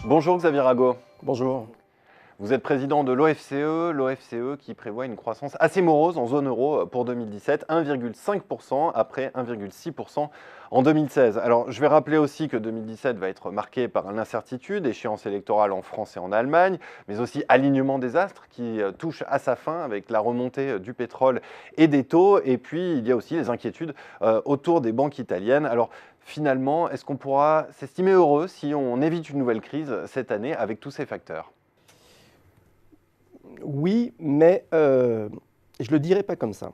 Bonjour Xavier Rago. Bonjour. Vous êtes président de l'OFCE qui prévoit une croissance assez morose en zone euro pour 2017, 1,5% après 1,6% en 2016. Alors je vais rappeler aussi que 2017 va être marqué par l'incertitude, échéance électorale en France et en Allemagne, mais aussi alignement des astres qui touche à sa fin avec la remontée du pétrole et des taux. Et puis il y a aussi les inquiétudes autour des banques italiennes. Alors finalement, est-ce qu'on pourra s'estimer heureux si on évite une nouvelle crise cette année avec tous ces facteurs ? Oui, mais je ne le dirais pas comme ça.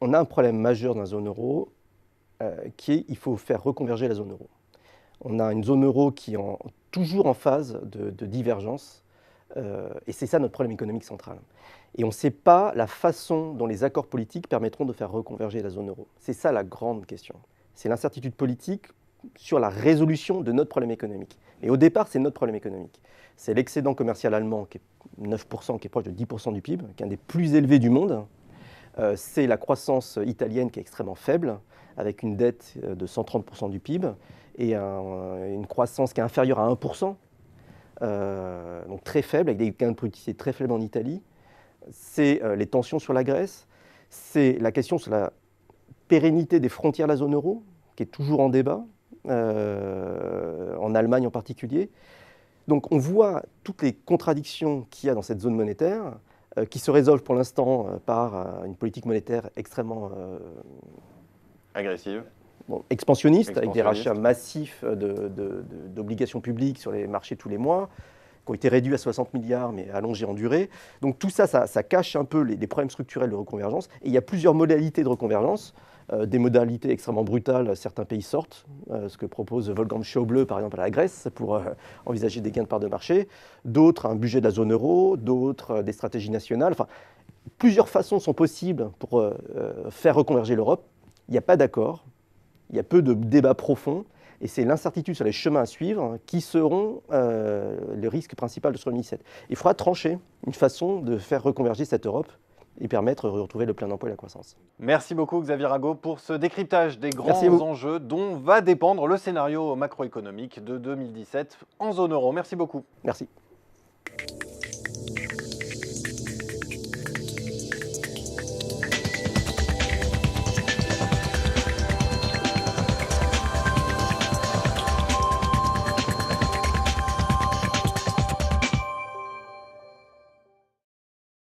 On a un problème majeur dans la zone euro qui est qu'il faut faire reconverger la zone euro. On a une zone euro qui est toujours en phase de divergence et c'est ça notre problème économique central. Et on ne sait pas la façon dont les accords politiques permettront de faire reconverger la zone euro. C'est ça la grande question. C'est l'incertitude politique sur la résolution de notre problème économique. Et au départ, c'est notre problème économique. C'est l'excédent commercial allemand qui est 9%, qui est proche de 10% du PIB, qui est un des plus élevés du monde. C'est la croissance italienne qui est extrêmement faible, avec une dette de 130% du PIB et une croissance qui est inférieure à 1%, donc très faible, avec des gains de productivité très faibles en Italie. C'est les tensions sur la Grèce, c'est la question sur la pérennité des frontières de la zone euro, qui est toujours en débat, en Allemagne en particulier. Donc on voit toutes les contradictions qu'il y a dans cette zone monétaire, qui se résolvent pour l'instant par une politique monétaire extrêmement Agressive. Expansionniste, avec des rachats massifs d'obligations publiques sur les marchés tous les mois, qui ont été réduits à 60 milliards, mais allongés en durée. Donc tout ça, ça cache un peu les problèmes structurels de reconvergence. Et il y a plusieurs modalités de reconvergence. Des modalités extrêmement brutales, certains pays sortent, ce que propose Wolfgang Schäuble, par exemple, à la Grèce, pour envisager des gains de part de marché. D'autres, un budget de la zone euro, d'autres, des stratégies nationales. Enfin, plusieurs façons sont possibles pour faire reconverger l'Europe. Il n'y a pas d'accord, il y a peu de débats profonds. Et c'est l'incertitude sur les chemins à suivre qui seront le risque principal de ce 2017. Il faudra trancher une façon de faire reconverger cette Europe et permettre de retrouver le plein emploi et la croissance. Merci beaucoup Xavier Rago pour ce décryptage des grands enjeux dont va dépendre le scénario macroéconomique de 2017 en zone euro. Merci beaucoup. Merci.